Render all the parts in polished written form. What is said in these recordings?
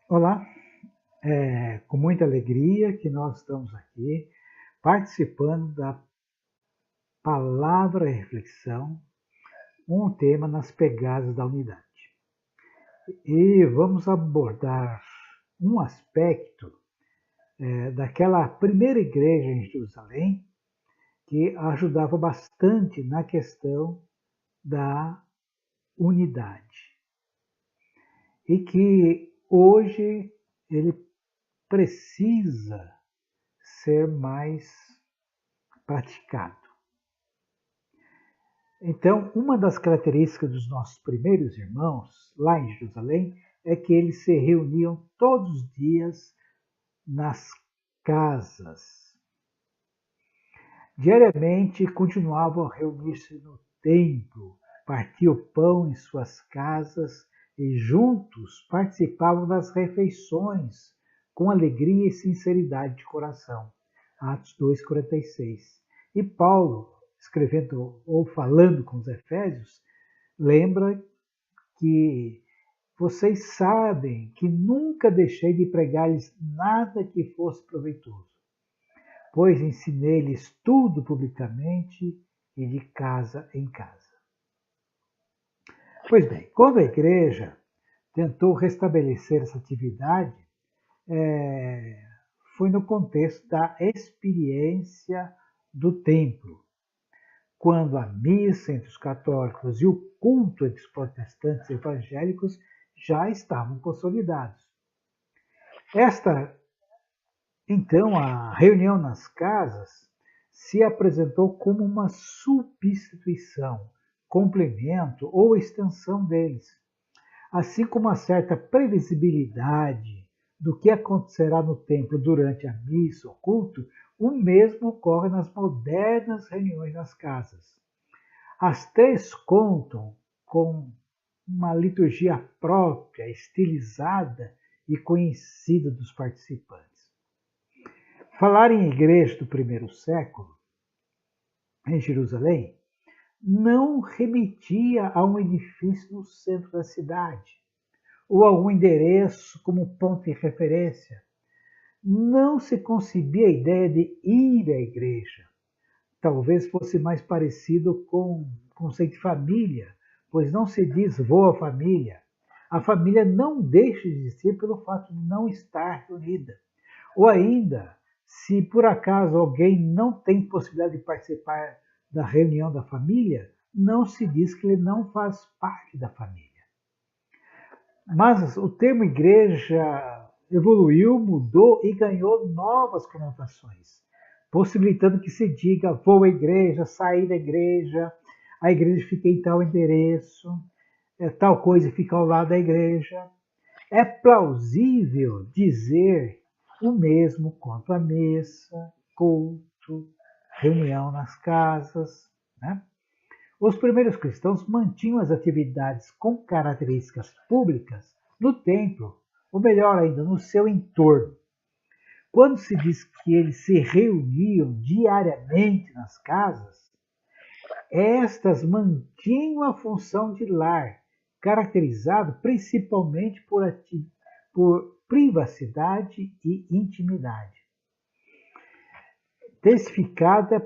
Olá, é com muita alegria que nós estamos aqui participando da palavra reflexão, um tema nas pegadas da unidade. E vamos abordar um aspecto daquela primeira igreja em Jerusalém que ajudava bastante na questão da unidade e que hoje ele precisa ser mais praticado. Então, uma das características dos nossos primeiros irmãos, lá em Jerusalém, é que eles se reuniam todos os dias nas casas. Diariamente continuavam a reunir-se no templo, partiam o pão em suas casas e juntos participavam das refeições com alegria e sinceridade de coração. Atos 2,46. E Paulo, escrevendo ou falando com os Efésios, lembra que vocês sabem que nunca deixei de pregar-lhes nada que fosse proveitoso, pois ensinei-lhes tudo publicamente e de casa em casa. Pois bem, quando a igreja tentou restabelecer essa atividade, é, foi no contexto da experiência do templo, quando a missa entre os católicos e o culto entre os protestantes evangélicos já estavam consolidados. Então, a reunião nas casas se apresentou como uma substituição, complemento ou extensão deles, assim como uma certa previsibilidade do que acontecerá no templo durante a missa ou culto, o mesmo ocorre nas modernas reuniões nas casas. As três contam com uma liturgia própria, estilizada e conhecida dos participantes. Falar em igreja do primeiro século, em Jerusalém, não remetia a um edifício no centro da cidade, ou a um endereço como ponto de referência. Não se concebia a ideia de ir à igreja. Talvez fosse mais parecido com o conceito de família, pois não se diz vou à família. A família não deixa de existir pelo fato de não estar reunida. Ou ainda, se por acaso alguém não tem possibilidade de participar da reunião da família, não se diz que ele não faz parte da família. Mas o termo igreja evoluiu, mudou e ganhou novas conotações, possibilitando que se diga vou à igreja, sair da igreja, a igreja fica em tal endereço, tal coisa fica ao lado da igreja. É plausível dizer o mesmo quanto a missa, culto, reunião nas casas. Né? Os primeiros cristãos mantinham as atividades com características públicas no templo, ou melhor ainda, no seu entorno. Quando se diz que eles se reuniam diariamente nas casas, estas mantinham a função de lar, caracterizado principalmente por privacidade e intimidade, testificada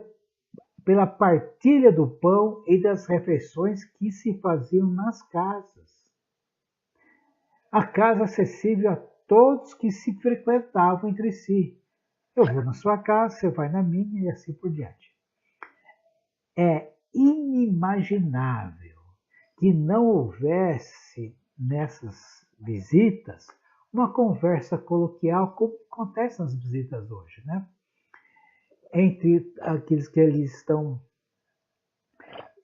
pela partilha do pão e das refeições que se faziam nas casas. A casa acessível a todos que se frequentavam entre si. Eu vou na sua casa, você vai na minha e assim por diante. É inimaginável que não houvesse nessas visitas uma conversa coloquial, como acontece nas visitas hoje, né? Entre aqueles que ali estão.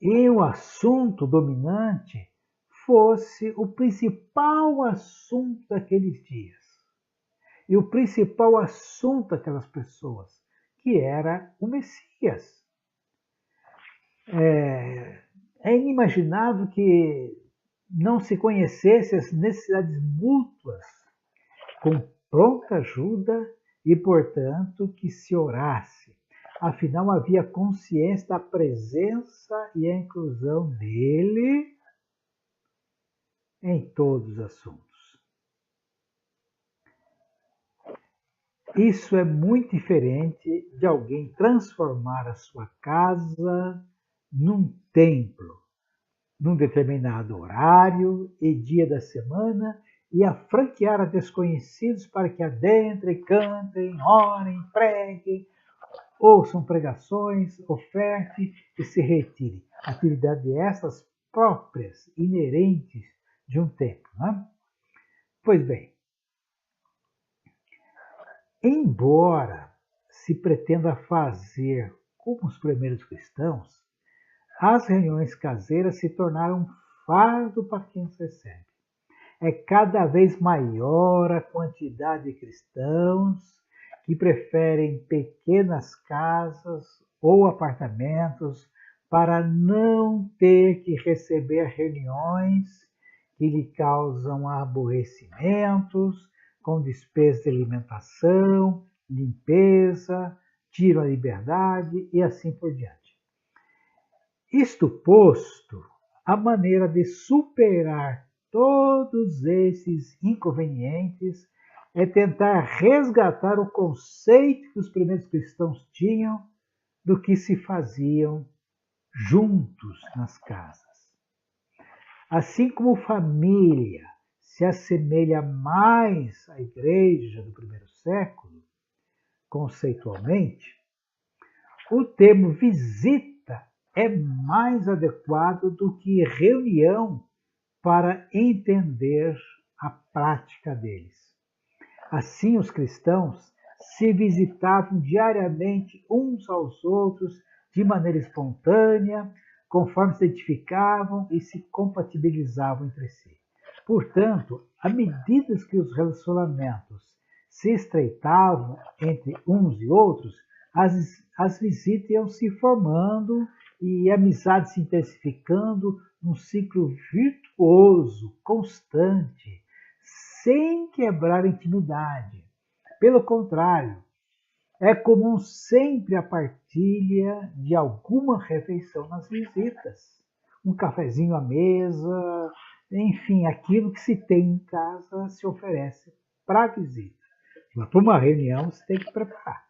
E o assunto dominante fosse o principal assunto daqueles dias. E o principal assunto daquelas pessoas, que era o Messias. É inimaginável que não se conhecesse as necessidades mútuas com pronta ajuda e, portanto, que se orasse. Afinal, havia consciência da presença e a inclusão dele em todos os assuntos. Isso é muito diferente de alguém transformar a sua casa num templo, num determinado horário e dia da semana, e a franquear a desconhecidos para que adentrem, cantem, orem, preguem, ouçam pregações, ofertem e se retirem. Atividade essas próprias, inerentes de um templo. Né? Pois bem, embora se pretenda fazer como os primeiros cristãos, as reuniões caseiras se tornaram um fardo para quem os recebe. É cada vez maior a quantidade de cristãos que preferem pequenas casas ou apartamentos para não ter que receber reuniões que lhe causam aborrecimentos, com despesas de alimentação, limpeza, tiram a liberdade e assim por diante. Isto posto, a maneira de superar todos esses inconvenientes é tentar resgatar o conceito que os primeiros cristãos tinham do que se faziam juntos nas casas. Assim como família se assemelha mais à igreja do primeiro século, conceitualmente, o termo visita é mais adequado do que reunião para entender a prática deles. Assim, os cristãos se visitavam diariamente uns aos outros de maneira espontânea, conforme se identificavam e se compatibilizavam entre si. Portanto, à medida que os relacionamentos se estreitavam entre uns e outros, as visitas iam se formando e amizades se intensificando num ciclo virtuoso, constante, sem quebrar a intimidade. Pelo contrário, é comum sempre a partilha de alguma refeição nas visitas. Um cafezinho à mesa, enfim, aquilo que se tem em casa se oferece para a visita. Mas para uma reunião você tem que preparar.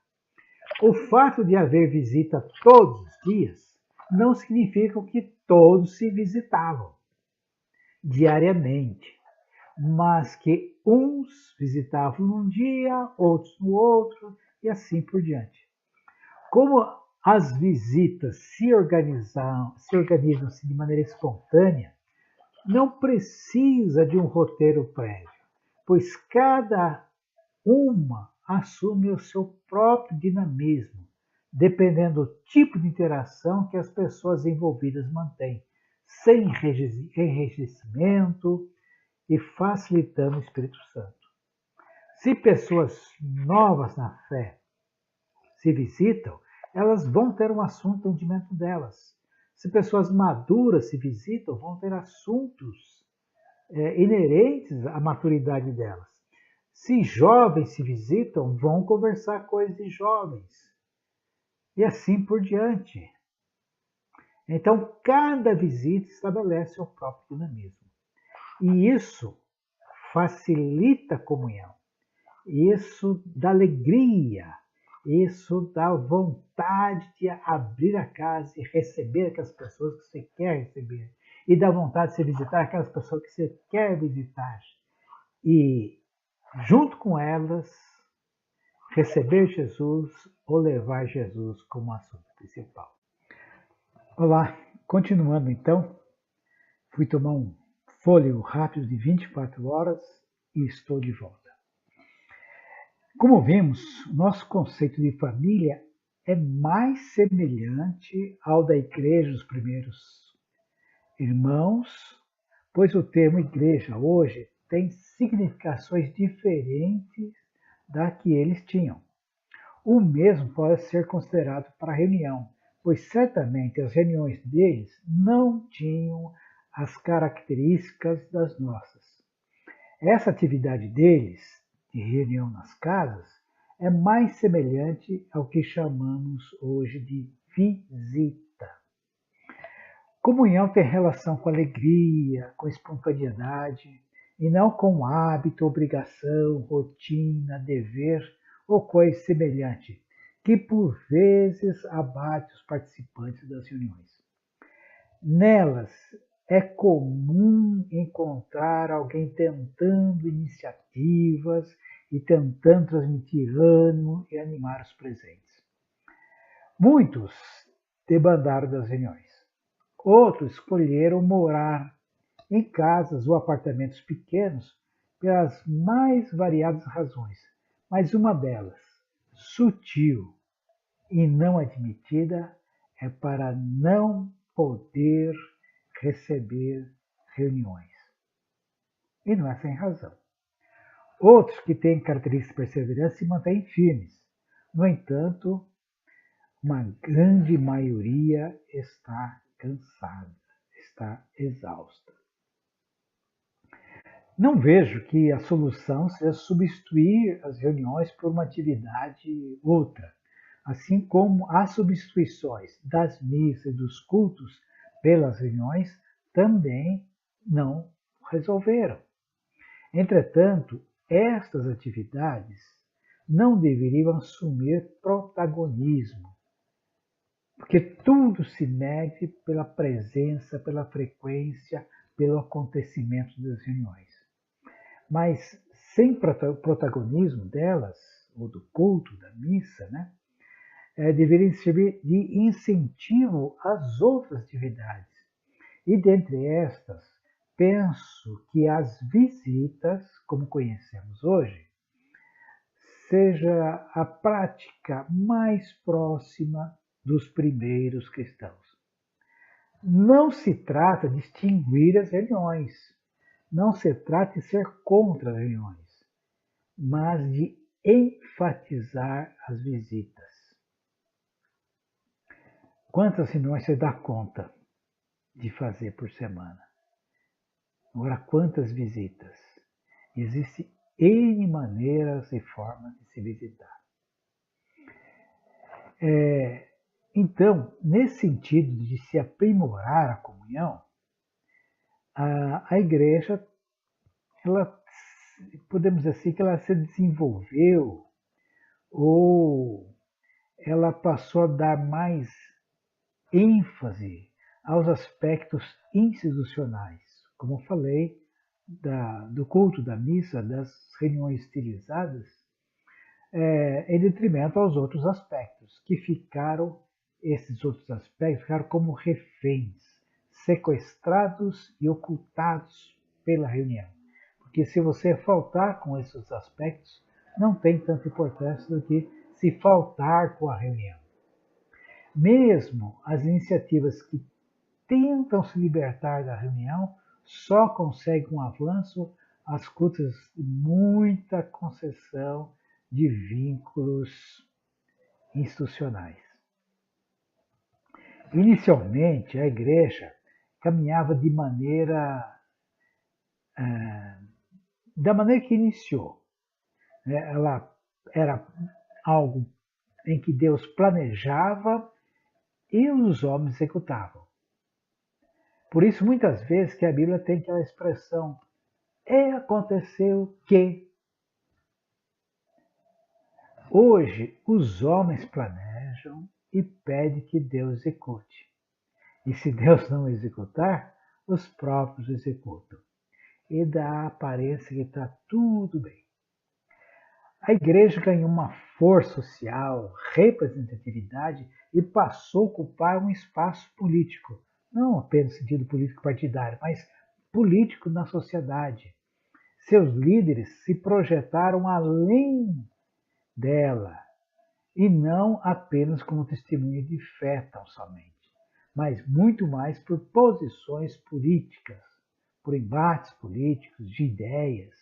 O fato de haver visita todos os dias não significa que todos se visitavam diariamente, mas que uns visitavam num dia, outros no outro e assim por diante. Como as visitas se organizam-se de maneira espontânea, não precisa de um roteiro prévio, pois cada uma assume o seu próprio dinamismo, dependendo do tipo de interação que as pessoas envolvidas mantêm, sem enrijecimento e facilitando o Espírito Santo. Se pessoas novas na fé se visitam, elas vão ter um assunto do entendimento delas. Se pessoas maduras se visitam, vão ter assuntos inerentes à maturidade delas. Se jovens se visitam, vão conversar coisas de jovens. E assim por diante. Então, cada visita estabelece o próprio dinamismo. E isso facilita a comunhão. Isso dá alegria. Isso dá vontade de abrir a casa e receber aquelas pessoas que você quer receber. E dá vontade de você visitar aquelas pessoas que você quer visitar. E, junto com elas, receber Jesus ou levar Jesus como assunto principal. Olá, continuando então, fui tomar um fôlego rápido de 24 horas e estou de volta. Como vimos, nosso conceito de família é mais semelhante ao da igreja dos primeiros irmãos, pois o termo igreja hoje tem significações diferentes da que eles tinham. O mesmo pode ser considerado para a reunião, pois certamente as reuniões deles não tinham as características das nossas. Essa atividade deles, de reunião nas casas, é mais semelhante ao que chamamos hoje de visita. Comunhão tem relação com alegria, com espontaneidade, e não com hábito, obrigação, rotina, dever ou coisa semelhante, que por vezes abate os participantes das reuniões. Nelas é comum encontrar alguém tentando iniciativas e tentando transmitir ânimo e animar os presentes. Muitos debandaram das reuniões. Outros escolheram morar em casas ou apartamentos pequenos pelas mais variadas razões, mas uma delas, sutil e não admitida, é para não poder receber reuniões. E não é sem razão. Outros que têm características de perseverança se mantêm firmes. No entanto, uma grande maioria está cansada, está exausta. Não vejo que a solução seja substituir as reuniões por uma atividade outra, assim como as substituições das missas e dos cultos pelas reuniões também não resolveram. Entretanto, estas atividades não deveriam assumir protagonismo, porque tudo se mede pela presença, pela frequência, pelo acontecimento das reuniões. Mas sem protagonismo delas, ou do culto, da missa, deveriam servir de incentivo às outras atividades. E dentre estas, penso que as visitas, como conhecemos hoje, seja a prática mais próxima dos primeiros cristãos. Não se trata de extinguir as reuniões, não se trata de ser contra as reuniões, mas de enfatizar as visitas. Quantas reuniões você dá conta de fazer por semana? Agora, quantas visitas? Existem N maneiras e formas de se visitar. Então, nesse sentido de se aprimorar a comunhão, a igreja, podemos dizer assim, que ela se desenvolveu ou ela passou a dar mais ênfase aos aspectos institucionais, como eu falei, do culto, da missa, das reuniões estilizadas, em detrimento aos outros aspectos, esses outros aspectos ficaram como reféns, sequestrados e ocultados pela reunião. Porque se você faltar com esses aspectos, não tem tanta importância do que se faltar com a reunião. Mesmo as iniciativas que tentam se libertar da reunião só conseguem um avanço às custas de muita concessão de vínculos institucionais. Inicialmente, a igreja caminhava da maneira que iniciou. Ela era algo em que Deus planejava e os homens executavam. Por isso, muitas vezes que a Bíblia tem aquela expressão, aconteceu que. Hoje, os homens planejam e pedem que Deus execute. E se Deus não executar, os próprios executam. E dá a aparência que está tudo bem. A igreja ganhou uma força social, representatividade e passou a ocupar um espaço político. Não apenas no sentido político partidário, mas político na sociedade. Seus líderes se projetaram além dela, e não apenas como testemunha de fé tão somente, mas muito mais por posições políticas, por embates políticos, de ideias.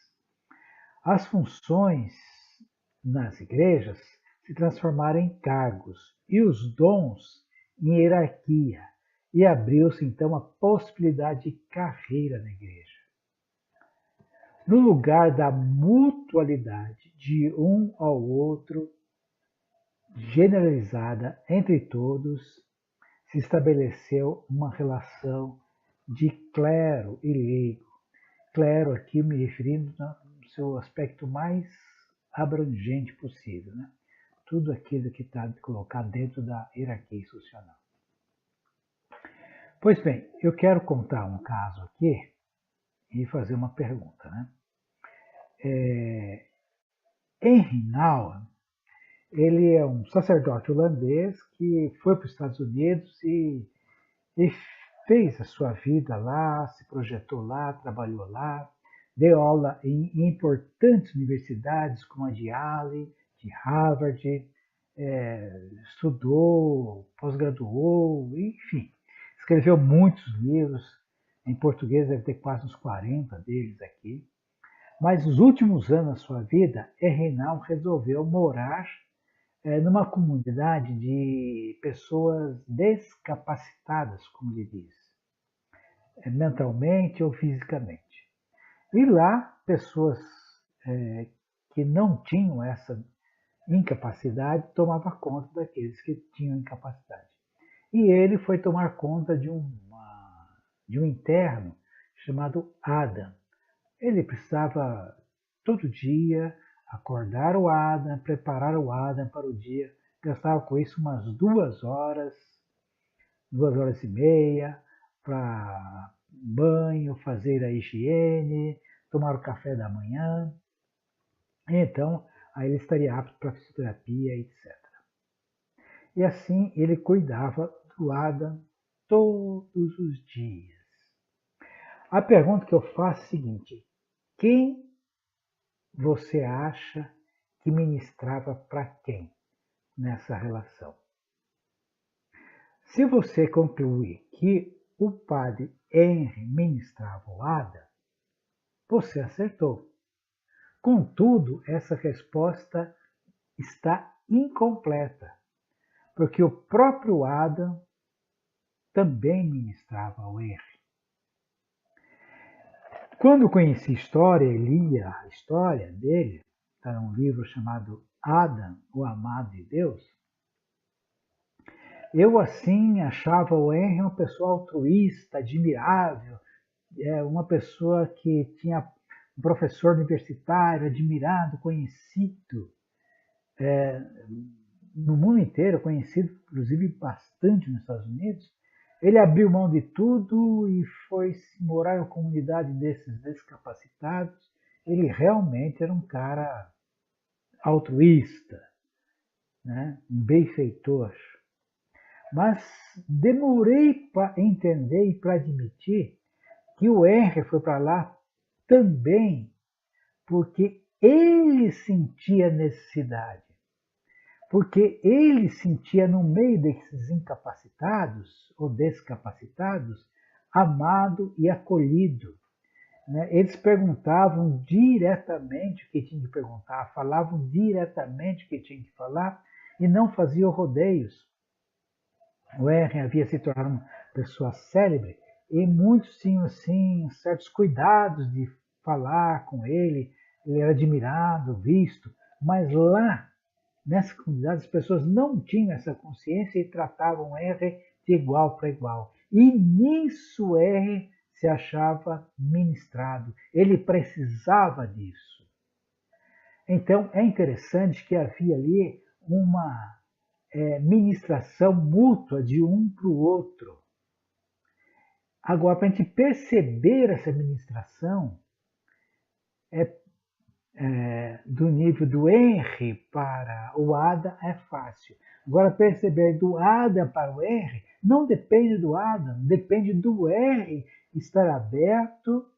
As funções nas igrejas se transformaram em cargos e os dons em hierarquia, e abriu-se então a possibilidade de carreira na igreja. No lugar da mutualidade de um ao outro, generalizada entre todos, se estabeleceu uma relação de clero e leigo. Clero aqui me referindo no seu aspecto mais abrangente possível, né? Tudo aquilo que está colocado dentro da hierarquia institucional. Pois bem, eu quero contar um caso aqui e fazer uma pergunta, né? Henry Nouwen, ele é um sacerdote holandês que foi para os Estados Unidos e fez a sua vida lá, se projetou lá, trabalhou lá, deu aula em importantes universidades como a de Yale, de Harvard, estudou, pós-graduou, enfim, escreveu muitos livros, em português deve ter quase uns 40 deles aqui, mas nos últimos anos da sua vida, Reinaldo resolveu morar numa comunidade de pessoas descapacitadas, como ele diz, mentalmente ou fisicamente. E lá, pessoas que não tinham essa incapacidade tomavam conta daqueles que tinham incapacidade. E ele foi tomar conta de um interno chamado Adam. Ele precisava, todo dia, acordar o Adam, preparar o Adam para o dia. Gastava com isso umas 2 horas e meia, para banho, fazer a higiene, tomar o café da manhã. Então, aí ele estaria apto para fisioterapia, etc. E assim ele cuidava do Adam todos os dias. A pergunta que eu faço é a seguinte: quem você acha que ministrava para quem nessa relação? Se você concluir que o padre Henry ministrava o Adam, você acertou. Contudo, essa resposta está incompleta, porque o próprio Adam também ministrava ao Henry. Quando eu conheci a história e lia a história dele, está num livro chamado Adam, o Amado de Deus, eu assim achava o Henry uma pessoa altruísta, admirável, uma pessoa que tinha um professor universitário admirado, conhecido no mundo inteiro, conhecido inclusive bastante nos Estados Unidos. Ele abriu mão de tudo e foi morar em uma comunidade desses descapacitados. Ele realmente era um cara altruísta, né? Um benfeitor. Mas demorei para entender e para admitir que o Henry foi para lá também porque ele sentia necessidade. Porque ele sentia no meio desses incapacitados ou descapacitados, amado e acolhido. Eles perguntavam diretamente o que tinham que perguntar, falavam diretamente o que tinham que falar e não faziam rodeios. O Henry havia se tornado uma pessoa célebre e muitos tinham assim, certos cuidados de falar com ele, ele era admirado, visto, mas lá, nessa comunidade, as pessoas não tinham essa consciência e tratavam o Henry de igual para igual. E nisso o Henry se achava ministrado, ele precisava disso. Então é interessante que havia ali uma ministração mútua de um para o outro. Agora, para a gente perceber essa ministração, do nível do Henry para o Adam é fácil. Agora, perceber do Adam para o Henry não depende do Adam, depende do Henry estar aberto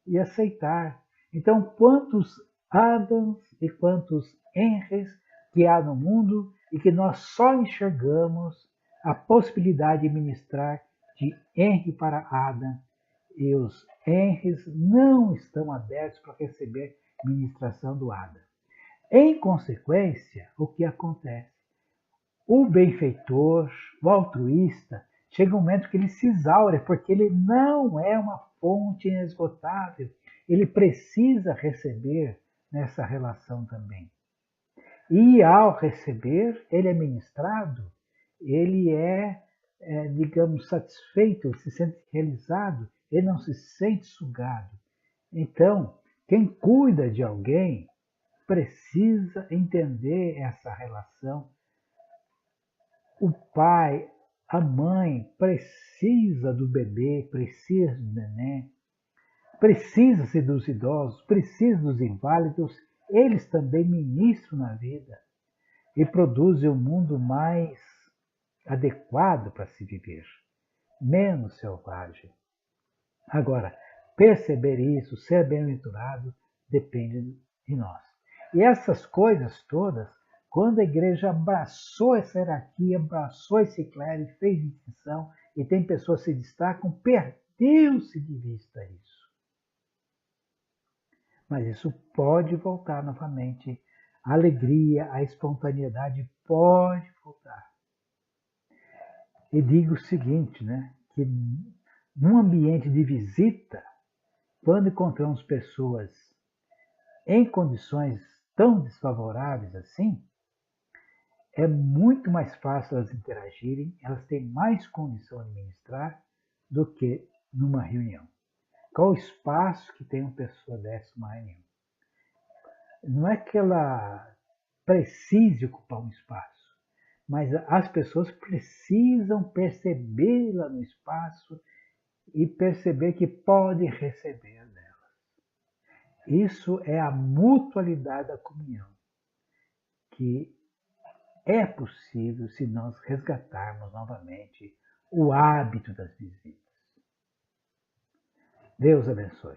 e aceitar. Então, quantos Adams e quantos Henrys que há no mundo e que nós só enxergamos a possibilidade de ministrar de Henry para Adam, e os Henrys não estão abertos para receber ministração do Adam. Em consequência, o que acontece? O benfeitor, o altruísta, chega um momento que ele se exaure, porque ele não é uma fonte inesgotável. Ele precisa receber nessa relação também. E ao receber, ele é ministrado, ele digamos, satisfeito, se sente realizado, ele não se sente sugado. Então, quem cuida de alguém precisa entender essa relação. O pai, a mãe precisa do bebê, precisa do neném, precisa-se dos idosos, precisa dos inválidos. Eles também ministram na vida e produzem um mundo mais adequado para se viver, menos selvagem. Agora, perceber isso, ser bem-aventurado, depende de nós. E essas coisas todas, quando a igreja abraçou essa hierarquia, abraçou esse clero, fez distinção, e tem pessoas que se destacam, perdeu-se de vista isso. Mas isso pode voltar novamente. A alegria, a espontaneidade pode voltar. E digo o seguinte, que num ambiente de visita, quando encontramos pessoas em condições tão desfavoráveis assim, é muito mais fácil elas interagirem, elas têm mais condição de ministrar do que numa reunião. Qual o espaço que tem uma pessoa dessa numa reunião? Não é que ela precise ocupar um espaço, mas as pessoas precisam percebê-la no espaço e perceber que pode receber dela. Isso é a mutualidade da comunhão, que é possível se nós resgatarmos novamente o hábito das visitas. Deus abençoe.